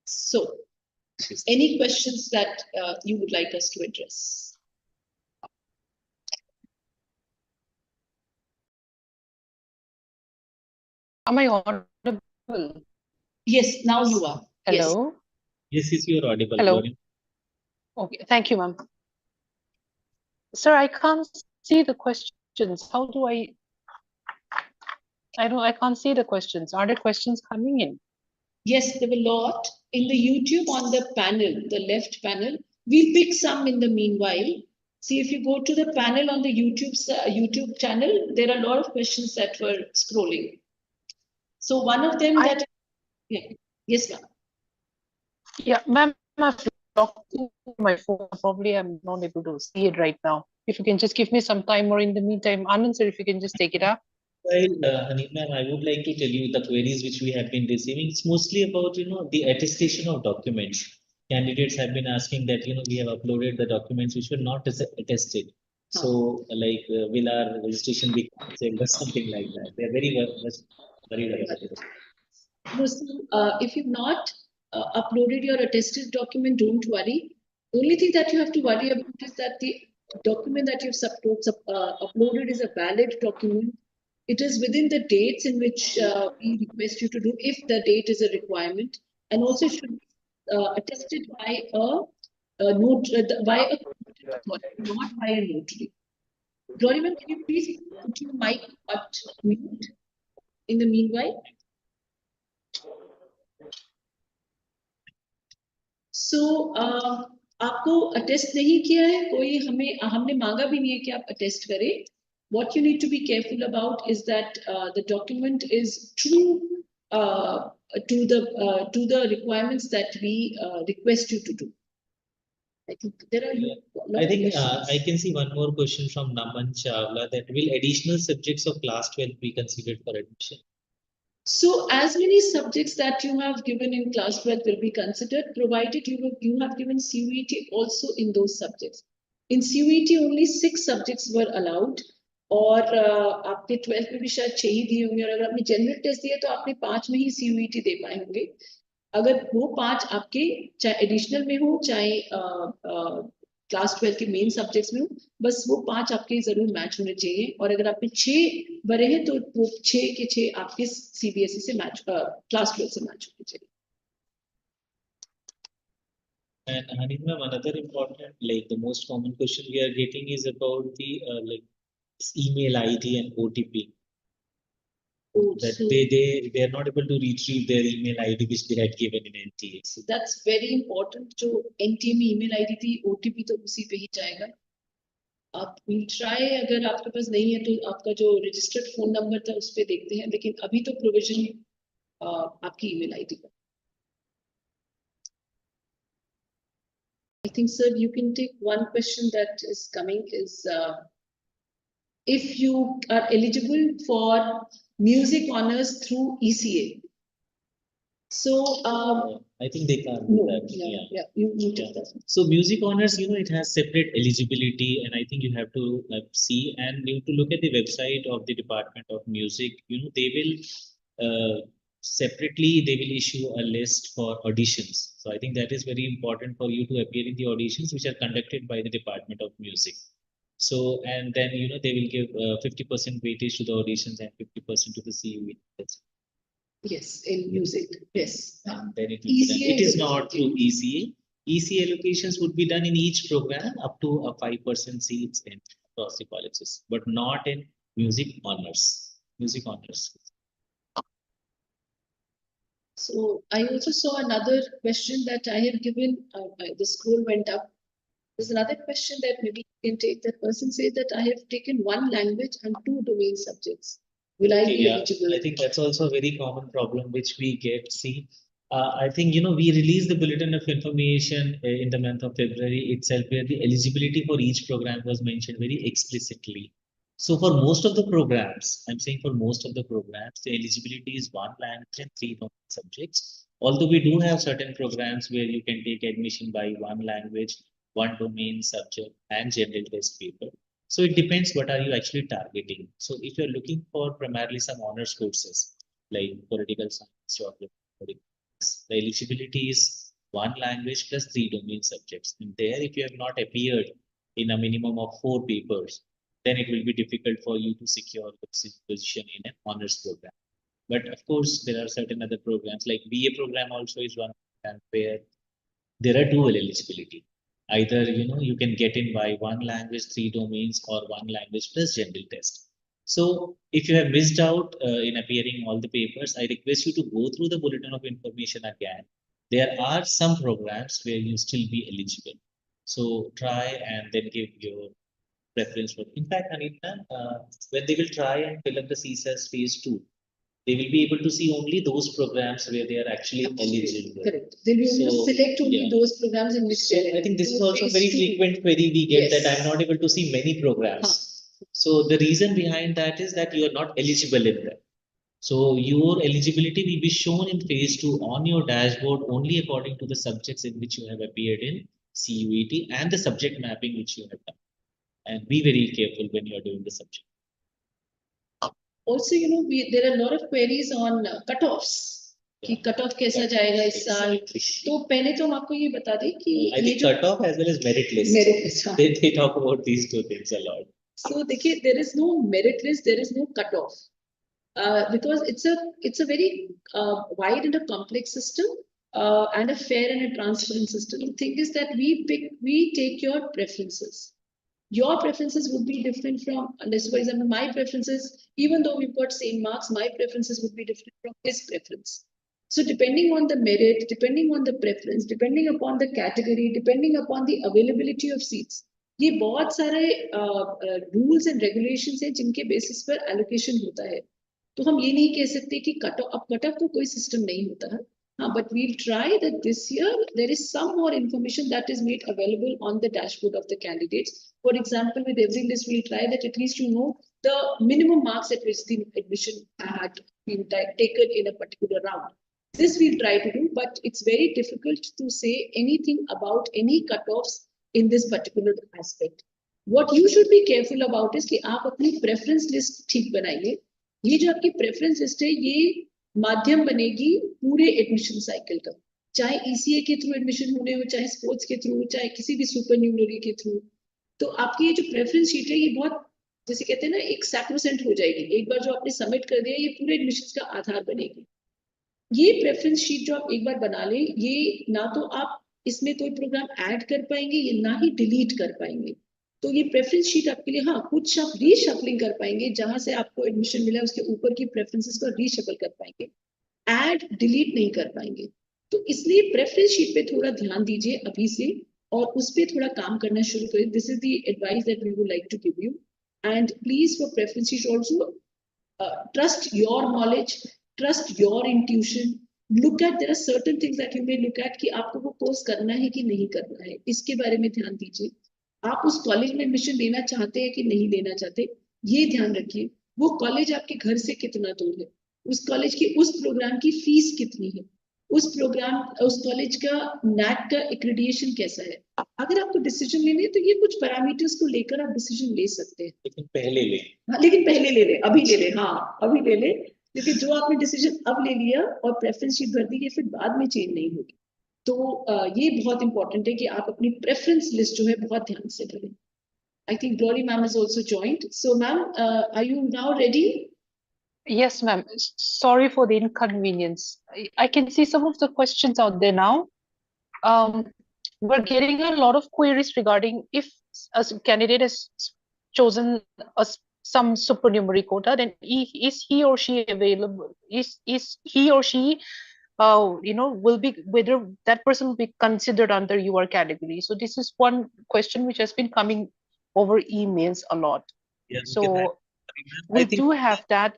S3: So, any questions that you would like us to address?
S4: Am I audible?
S3: Yes, now you are. Yes.
S4: Hello?
S1: Yes, you are audible.
S4: Hello.
S1: Glory.
S4: Okay, thank you, ma'am. Sir, I can't see the questions. How do I can't see the questions. Are there questions coming in?
S3: Yes, there were a lot in the YouTube on the panel, the left panel. We'll pick some in the meanwhile. See, if you go to the panel on the YouTube channel, there are a lot of questions that were scrolling. So one of them that, yeah. Yes, ma'am.
S4: Yeah, ma'am, I've locked my phone. Probably I'm not able to see it right now. If you can just give me some time, or in the meantime, Anand sir, if you can just take it up.
S1: Well, Hanif ma'am, I would like to tell you the queries which we have been receiving. It's mostly about, the attestation of documents. Candidates have been asking that, we have uploaded the documents which were not attested. So, like, will our registration be cancelled or something like that? They're very much worried about it.
S3: No, so, if you've not uploaded your attested document, don't worry. The only thing that you have to worry about is that the document that you've uploaded is a valid document. It is within the dates in which we request you to do, if the date is a requirement, and also it should be attested by by a not by a notary. Glory, ma'am, can you please put your mic at mute in the meanwhile? So आपको attest नहीं किया है कोई हमने मांगा भी नहीं है कि आप अटेस्ट करें. What you need to be careful about is that the document is true to the requirements that we request you to do. I think there are.
S1: I think I can see one more question from Naman Chawla, that will additional subjects of class 12 be considered for admission?
S3: So as many subjects that you have given in class 12 will be considered, provided you have given CUET also in those subjects. In CUET only 6 subjects were allowed, और आपके 12th में भी शायद 6 ही दिए होंगे, और अगर आपने जनरल टेस्ट दिया तो आपने 5 में ही CUET दे पाए होंगे. अगर वो 5 आपके चाहे एडिशनल में हो चाहे क्लास 12 के मेन सब्जेक्ट्स में हो, बस वो 5 आपके जरूर मैच होने चाहिए. और अगर आपके 6 भरे हैं तो वो 6 के 6 आपके CBSE से मैच क्लास 12 से मैच होने चाहिए.
S1: And Hanif ma'am, another important, like the most common question we are getting is about the like email ID and OTP. That
S3: So
S1: they are not able to retrieve their email ID which they had given in NTA.
S3: so that's very important. जो NTA में email ID थी, OTP तो उसी पे ही जाएगा. आप will try, अगर आपके पास नहीं है तो आपका जो registered phone number था उस पे देखते हैं, लेकिन अभी तो provision आपकी email ID का. I think, sir, you can take one question that is coming is if you are eligible for music honors through ECA. So
S1: I think they can't do that.
S3: Yeah, you take that.
S1: So music honors, it has separate eligibility, and I think you have to see, and you have to look at the website of the Department of Music. They will separately they will issue a list for auditions. So I think that is very important for you to appear in the auditions which are conducted by the Department of Music. So, and then they will give 50% weightage to the auditions and 50% to the CUET.
S3: Yes, in music, yes.
S1: And then it
S3: ECA
S1: is not through ECA. ECA allocations would be done in each program up to a 5% seats in across the colleges, but not in music honors. Music honors.
S3: So I also saw another question that I have given. The scroll went up. There's another question that maybe you can take. That person says that I have taken 1 language and 2 domain subjects. Will I be eligible?
S1: I think that's also a very common problem which we get. See, I think we released the bulletin of information in the month of February itself, where the eligibility for each program was mentioned very explicitly. So for most of the programs, I'm saying for most of the programs, the eligibility is 1 language and 3 domain subjects. Although we do have certain programs where you can take admission by 1 language one domain, subject, and general test paper. So it depends what are you actually targeting. So if you're looking for primarily some honors courses like political science, geography, politics, the eligibility is one language plus three domain subjects. And there, if you have not appeared in a minimum of 4 papers, then it will be difficult for you to secure the position in an honors program. But of course, there are certain other programs like BA program also is one where there are dual eligibility. Either you can get in by one language, 3 domains, or one language plus general test. So if you have missed out in appearing all the papers, I request you to go through the bulletin of information again. There are some programs where you still be eligible. So try and then give your preference for. In fact, Anita, when they will try and fill up the CSAS phase 2, they will be able to see only those programs where they are actually eligible.
S3: Correct. They'll be able to select only
S1: yeah.
S3: those programs in which
S1: So I think this is also a
S3: phase
S1: very
S3: 2.
S1: frequent query we get,
S3: Yes.
S1: that I'm not able to see many programs. So the reason behind that is that you are not eligible in them. So your eligibility will be shown in phase 2 on your dashboard only according to the subjects in which you have appeared in CUET and the subject mapping which you have done. And be very careful when you are doing the subject.
S3: Also, there are a lot of queries on cutoffs. कि cut off कैसा जाएगा इस साल तो पहले तो हम आपको ये बता दें कि
S1: I think cut off as well as merit list.
S3: Merit list, हाँ.
S1: They talk about these two things a lot.
S3: So देखिए, there is no merit list, there is no cut off, because it's a very wide and a complex system, and a fair and a transparent system. The thing is that we take your preferences. Your preferences would be different from, unless, for example, my preferences, even though we've got same marks, my preferences would be different from his preference. So depending on the merit, depending on the preference, depending upon the category, depending upon the availability of seats, ये बहुत सारे rules and regulations हैं जिनके basis पर allocation होता है. तो हम ये नहीं कह सकते कि कट ऑफ तो कोई system नहीं होता है. But we'll try that this year there is some more information that is made available on the dashboard of the candidates. For example, with every list, we'll try that at least you know the minimum marks at which the admission had been taken in a particular round. This we'll try to do, but it's very difficult to say anything about any cutoffs in this particular aspect. What you should be careful about is कि आप अपनी preference list ठीक बनाइए. ये जो आपकी preference list है, ये माध्यम बनेगी पूरे एडमिशन साइकिल का, चाहे ECA के थ्रू एडमिशन होने हो, चाहे स्पोर्ट्स के थ्रू, चाहे किसी भी सुपरन्यूमरी के थ्रू. तो आपकी ये जो प्रेफरेंस शीट है ये बहुत, जैसे कहते हैं ना, एक सैक्रोसेंट हो जाएगी. एक बार जो आपने सबमिट कर दिया, ये पूरे एडमिशन का आधार बनेगी. ये प्रेफरेंस शीट जो आप एक बार बना लें, ये ना तो आप इसमें कोई प्रोग्राम ऐड कर पाएंगे, ये ना ही डिलीट कर पाएंगे. तो ये प्रेफरेंस शीट आपके लिए, हाँ, कुछ आप रीशफलिंग कर पाएंगे, जहां से आपको एडमिशन मिला उसके ऊपर की प्रेफरेंसेस को रीशफल कर पाएंगे, ऐड डिलीट नहीं कर पाएंगे. तो इसलिए प्रेफरेंस शीट पे थोड़ा ध्यान दीजिए अभी से, और उस पे थोड़ा काम करना शुरू करें. This is the advice that we would like to give you. And please for preference sheet also trust your knowledge, trust your intuition. Look at, there are certain things that you may look at कि आपको वो course करना है कि नहीं करना है, इसके बारे में ध्यान दीजिए. आप उस कॉलेज में एडमिशन लेना चाहते हैं कि नहीं लेना चाहते, ये ध्यान रखिए. वो कॉलेज आपके घर से कितना दूर है, उस कॉलेज की उस प्रोग्राम की फीस कितनी है, उस कॉलेज का NAT का एक्रेडिटेशन कैसा है. अगर आपको डिसीजन लेने तो ये कुछ पैरामीटर्स को लेकर आप डिसीजन ले सकते हैं.
S1: लेकिन पहले ले.
S3: हाँ, लेकिन पहले ले ले, अभी ले ले. हाँ, अभी ले ले, क्योंकि जो आपने डिसीजन अब ले लिया और प्रेफरेंस शीट भर दी, ये फिर बाद में चेंज नहीं होगी. तो ये बहुत इंपॉर्टेंट है कि आप अपनी प्रेफरेंस लिस्ट जो है बहुत ध्यान से करें. I think Glory ma'am has also joined. So ma'am, are you now ready?
S4: Yes, ma'am. Sorry for the inconvenience. I can see some of the questions out there now. We're getting a lot of queries regarding if a candidate has chosen some supernumerary quota, then is he or she available? Is he or she will be, whether that person will be considered under your category. So this is one question which has been coming over emails a lot.
S1: Yeah,
S4: so
S1: we
S4: do have that.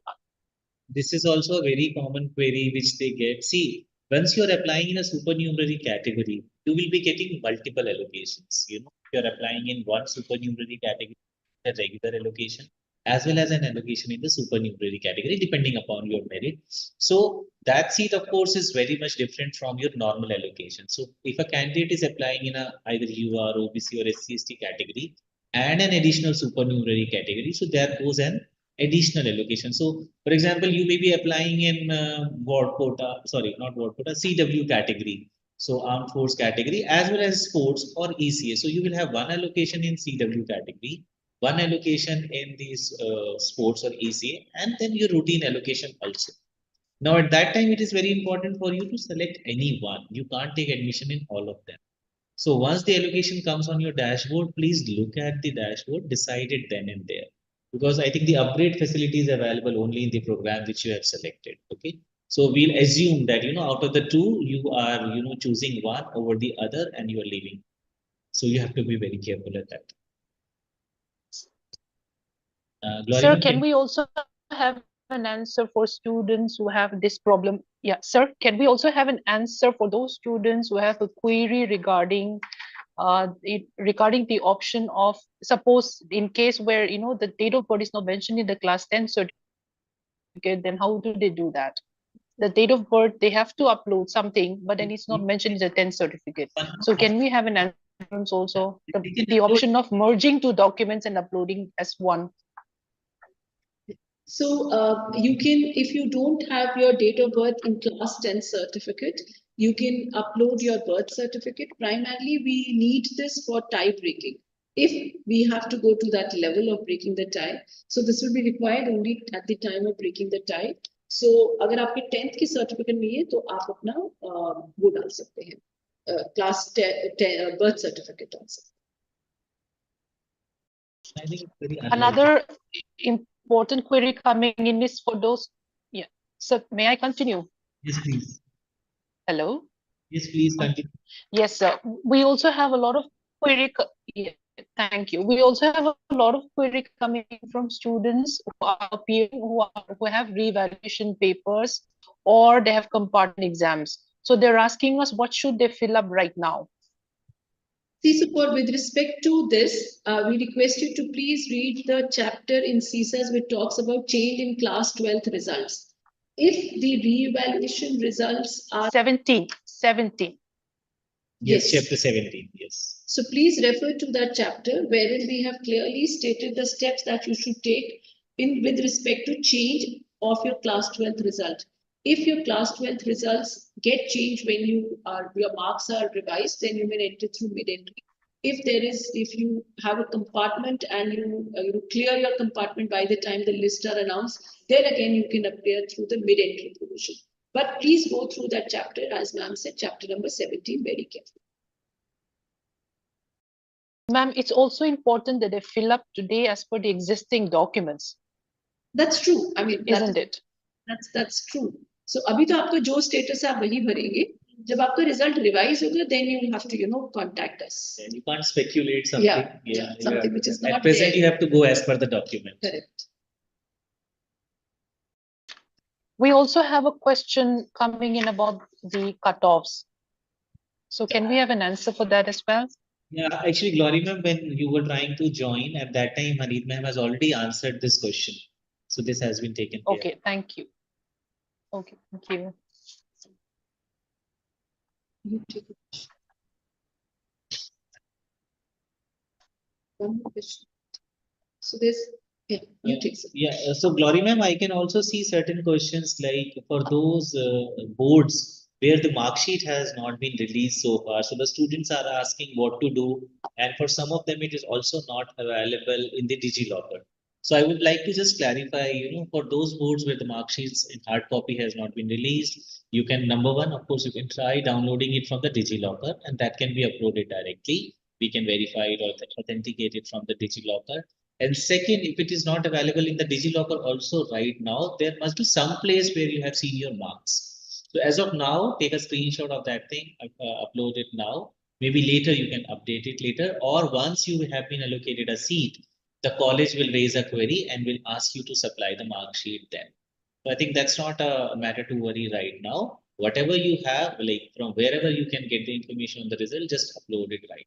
S1: This is also a very common query which they get. See, once you're applying in a supernumerary category, you will be getting multiple allocations. If you're applying in one supernumerary category, a regular allocation. as well as an allocation in the supernumerary category, depending upon your merit. So that seat, of course, is very much different from your normal allocation. So if a candidate is applying in a either UR, OBC, or SC/ST category and an additional supernumerary category, so there goes an additional allocation. So, for example, you may be applying in ward quota, sorry, not ward quota, CW category. So armed force category as well as sports or ECA. So you will have one allocation in CW category, one allocation in these sports or ECA, and then your routine allocation also. Now at that time, it is very important for you to select any one. You can't take admission in all of them. So once the allocation comes on your dashboard, please look at the dashboard, decide it then and there. Because I think the upgrade facility is available only in the program which you have selected. Okay. So we'll assume that, out of the two, you are, choosing one over the other and you are leaving. So you have to be very careful at that.
S4: Sir, can we also have an answer for students who have this problem? Yeah, sir, can we also have an answer for those students who have a query regarding regarding the option of, suppose in case where the date of birth is not mentioned in the class 10 certificate, then how do they do that? The date of birth, they have to upload something, but then it's not mentioned in the 10 certificate. So can we have an answer also, the option of merging two documents and uploading as one?
S3: So you can, if you don't have your date of birth in class 10 certificate, you can upload your birth certificate. Primarily, we need this for tie breaking. If we have to go to that level of breaking the tie, so this will be required only at the time of breaking the tie. So अगर आपके 10th की certificate नहीं है, तो आप अपना वो डाल सकते हैं, class 10 birth certificate डाल सकते हैं.
S1: I think it's very
S4: Another important query coming in is for those. Yeah. So may I continue?
S1: Yes, please.
S4: Hello.
S1: Yes, please continue.
S4: Yes, sir. We also have a lot of query. Yeah, thank you. We also have a lot of query coming from students who are appearing, who have reevaluation papers, or they have compartment exams. So they're asking us, what should they fill up right now?
S3: See, support with respect to this, we request you to please read the chapter in CSAS which talks about change in class 12th results. If the re-evaluation results are
S4: 17.
S1: Yes, chapter 17, yes.
S3: So please refer to that chapter wherein we have clearly stated the steps that you should take with respect to change of your class 12th result. If your class 12th results get changed when your marks are revised, then you may enter through mid-entry. If you have a compartment and you clear your compartment by the time the lists are announced, then again you can appear through the mid-entry provision. But please go through that chapter, as ma'am said, chapter number 17, very carefully.
S4: Ma'am, it's also important that they fill up today as per the existing documents.
S3: That's true. I mean,
S4: isn't it?
S3: That's true. So अभी तो आपका जो status है आप वही भरेंगे. जब आपका result revise होगा, then you will have to contact us.
S1: And you can't speculate something.
S3: Yeah, something which is not
S1: at present
S3: there.
S1: You have to go as per the document.
S3: Correct.
S4: We also have a question coming in about the cutoffs. So can we have an answer for that as well?
S1: Yeah, actually, Glory ma'am, when you were trying to join at that time, Haneet ma'am has already answered this question. So this has been taken care.
S4: Okay, thank you. Okay, thank you.
S3: You take it. One more question. So there's, you take it.
S1: Yeah, so Glory ma'am, I can also see certain questions like for those boards where the mark sheet has not been released so far. So the students are asking what to do. And for some of them, it is also not available in the DigiLocker. So I would like to just clarify, for those boards where the mark sheets in hard copy has not been released, you can, number one, of course, you can try downloading it from the DigiLocker and that can be uploaded directly. We can verify it or authenticate it from the DigiLocker. And second, if it is not available in the DigiLocker also right now, there must be some place where you have seen your marks. So as of now, take a screenshot of that thing, upload it now. Maybe later you can update it later, or once you have been allocated a seat, the college will raise a query and will ask you to supply the mark sheet then. So I think that's not a matter to worry right now. Whatever you have, like from wherever you can get the information on the result, just upload it right.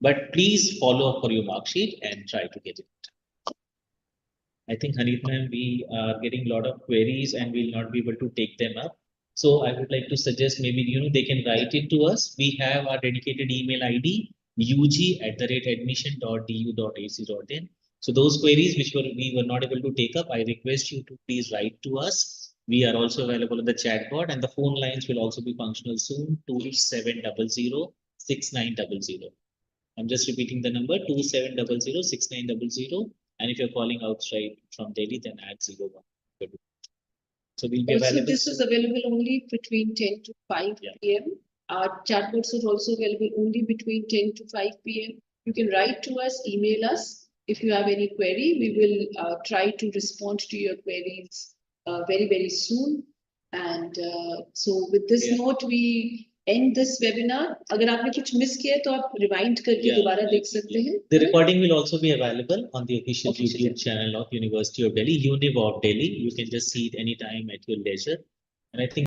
S1: But please follow up for your mark sheet and try to get it. I think Hanif ma'am, we are getting a lot of queries and we'll not be able to take them up. So I would like to suggest maybe, they can write it to us. We have our dedicated email ID, ug@admission.du.ac.in. So those queries which we were not able to take up, I request you to please write to us. We are also available on the chat board, and the phone lines will also be functional soon, 2700 6900. I'm just repeating the number, 2700 6900. And if you're calling outside from Delhi, then add 01. So we'll be
S3: Also,
S1: available.
S3: this is available only between 10 to 5 p.m. Our chatbots are also available only between 10 to 5 p.m. You can write to us, email us. If you have any query, we will try to respond to your queries very, very soon. And so with this note, we end this webinar. अगर आपने कुछ miss किया तो आप rewind करके दोबारा देख सकते हैं.
S1: The recording will also be available on the official YouTube channel of University of Delhi, Univ of Delhi. You can just see it anytime at your leisure. And I think